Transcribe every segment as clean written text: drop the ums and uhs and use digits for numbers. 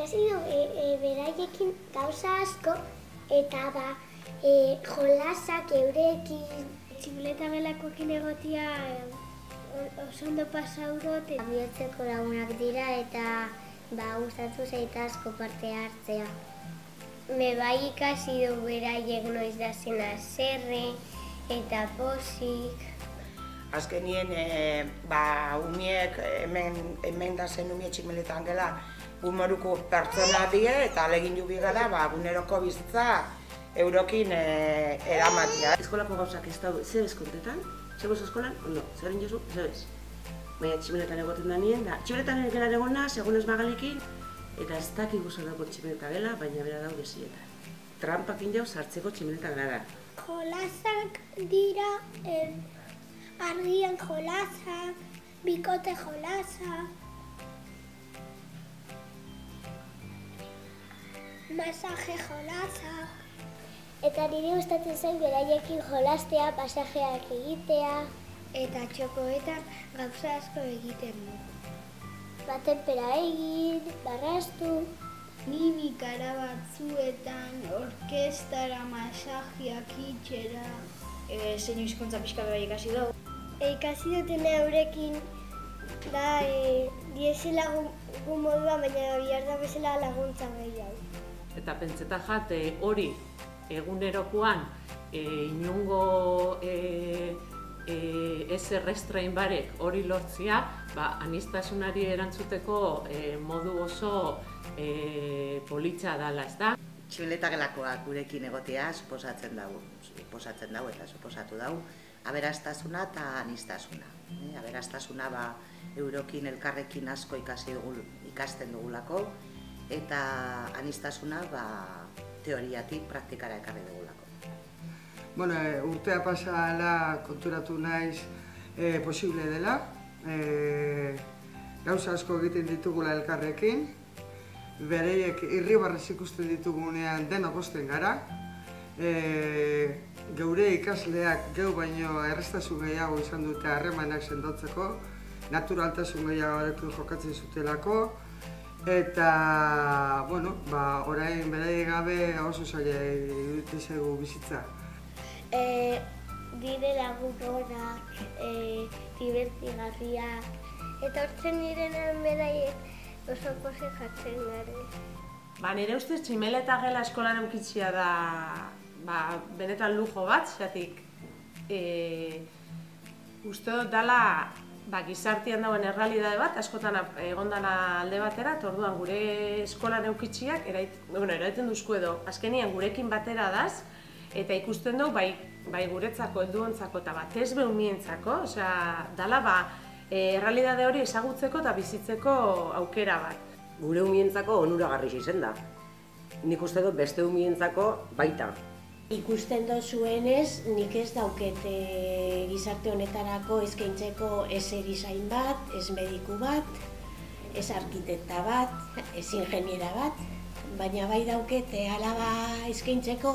ikasi du beraiekin gauza asko eta jolasak eurekin. Tximeleta gelakoekin egotia oso ondo pasau dut. Bihotzeko lagunak dira eta gustatu zait asko parte hartzea. Bai ikasi du beraiek noiz da zen haserre eta pozik. Azkenien, umiek, hemen da zen umie tximeletan gela, humoruko pertsona die eta alegin jubi gara, guneroko bizitza eurokin eramatia. Eskolako gauzak ez daude, zer bezkontetan? Zer bez eskolan? Ondo, zer egin jozu? Zer bez. Baina tximeletan egoten da nien, tximeletan gela egona, segun ez magalekin, eta ez dakik guzan dago tximeleta gela, baina bera daude zietan. Trampakin jau sartzeko tximeleta gara. Jolasak dira, argian jolasak, bikote jolasak, masaje jolasak. Eta nire gustatzen zen beraiekin jolastea, pasajeak egitea. Eta txokoetan gauza asko egiten du. Batenpera egin, barrastu. Mimikara batzuetan, orkestara, masajeak itxera. Zein hizkuntza pixka bai ikasi dugu. Ikasi duten eurekin da dieselagun modua, baina bihar da bezala laguntza gehiago. Eta pentseta jat hori egunerokoan inungo ez errestrain barek hori lortzia, anistasunari erantzuteko modu oso politxa dala, ez da? Tximeleta gelakoak gurekin egotea suposatzen dugu eta suposatu dugu aberastasuna eta anistasuna. Aberastasuna eurokin elkarrekin asko ikasten dugulako eta anistasuna teoriatik praktikara ekarri dugulako. Urtea pasala konturatu naiz posible dela. Gauza asko egiten ditugula elkarrekin. Bereiek irribarrez ikusten ditugunean denok osten gara. Geure ikasleak geu baino errestasun gehiago izan dute harremanak sendotzeko, naturaltasun gehiagoarekin jokatzen zutelako, eta, orain beraiek gabe oso zaila iruditzen zaigu bizitza. Dire lagunonak, divertigarriak, eta hortzen direnean beraiek oso pozik jartzen gare. Nire ustez tximeleta gela eskolan eukitzia da benetan lujo bat, xatik uste dut dala gizartian dauen errealidade bat, askotan egondana alde batera, eta orduan gure eskolan eukitziak eraiten duzku edo, azkenian gurekin batera daz, eta ikusten du bai guretzako, helduontzako eta batez behumientzako, dala errealidade hori ezagutzeko eta bizitzeko aukera bat. Gure umientzako onuragarri izen da. Nik uste dut beste umientzako baita. Ikusten dozuenez, nik ez dauket gizarte honetarako eskaintzeko ez erizain bat, ez mediku bat, ez arkitekta bat, ez ingeniera bat, baina bai dauket alaba eskaintzeko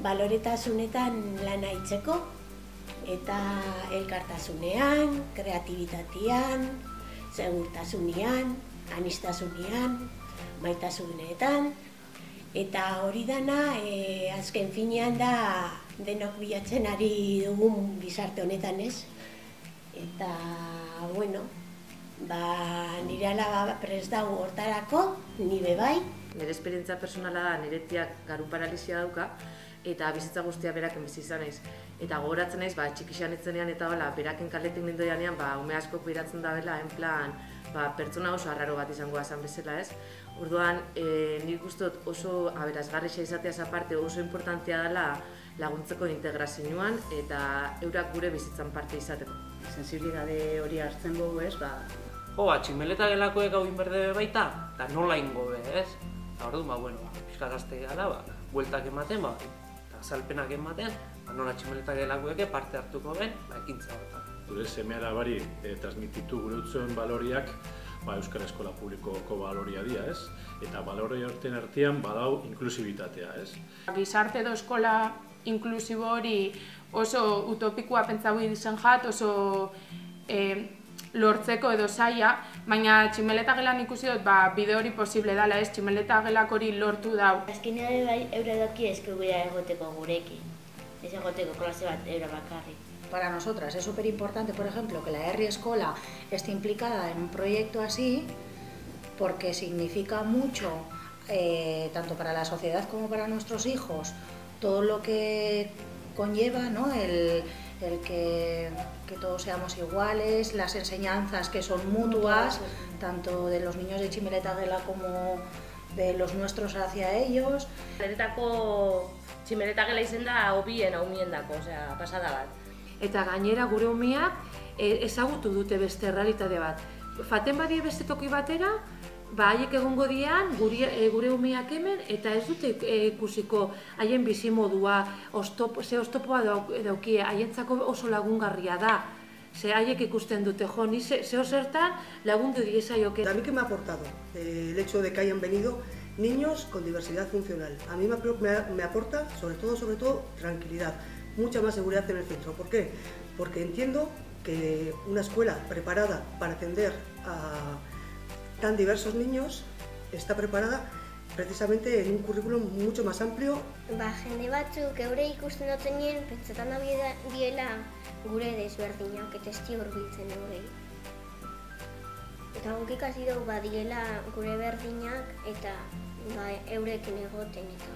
baloretasunetan lana itzeko, eta elkartasunean, kreatibitatean, segurtasunean, anistasunean, maitasunetan, eta hori dana azken finean da denok bilatzen ari dugun gizarte honetan, ez? Eta, nire alaba prest dago hortarako, nire bai. Nire esperientzia personala da, nire tiak garun paralizia dauka, eta bizitza guztia beraken bizi izan naiz. Eta gogoratzen naiz, txikixan etzenean eta beraken kaletik nindoianean, ume asko kuiratzen da bela, en plan, pertsona oso arraro bat izango azan bezala, ez? Orduan, nik uste dut oso aberasgarria izateaz aparte oso importantea dela laguntzeko integrazioan eta eurak gure bizitzan parte izateko. Sensibilidade hori hartzen dugu, ez? Tximeleta gelakoek hau inberde baita, eta nola ingo be, ez? Orduan, pixka gazte gara, bueltak ematen, eta azalpenak ematen, nola tximeleta gelakoek parte hartuko ben, ekintza horretan. Gure semeara bari transmititu gure utzuen baloriak Euskal Eskola Publikoko baloria dira, ez? Eta balore horten artean badau inklusibitatea, ez? Gizarte edo eskola inklusibo hori oso utopikoa pentsau izan jat, oso lortzeko edo zaila, baina tximeleta gelan ikusi dut bide hori posible dela, ez? Tximeleta gelak hori lortu dau. Azkenean bai eure doki eskubidea egoteko gurekin, ez egoteko klase bat eura bakarrik. Para nosotras es súper importante, por ejemplo, que la Herri Eskola esté implicada en un proyecto así, porque significa mucho, tanto para la sociedad como para nuestros hijos, todo lo que conlleva, ¿no? el que todos seamos iguales, las enseñanzas que son mutuas, tanto de los niños de Tximeleta Gela como de los nuestros hacia ellos. Niretako Tximeleta Gela izen da hobien haumiendako, osea, pasada bat. Eta gainera gure umeak ezagutu dute beste errealitate bat. Faten badie beste toki batera, haiek egongo dian gure umeak hemen eta ez dute ikusiko haien bizimodua, ze oztopoa daukie, haientzako oso lagungarria da. Ze haiek ikusten dute, ni zeo zertan lagundu diezaioke. A mí que me ha aportado el hecho de que hayan venido niños con diversidad funcional. A mí me aporta, sobre todo, tranquilidad, mucha más seguridad en el centro. ¿Por qué? Porque entiendo que una escuela preparada para atender a tan diversos niños está preparada precisamente en un currículum mucho más amplio. Jende batzuk eure ikusten dutenien pentsetan da diela gure desberdinak eta esti hurbiltzen eurei. Eta guk ikasi dugu badiela gure berdinak eta eurekin egoten eta.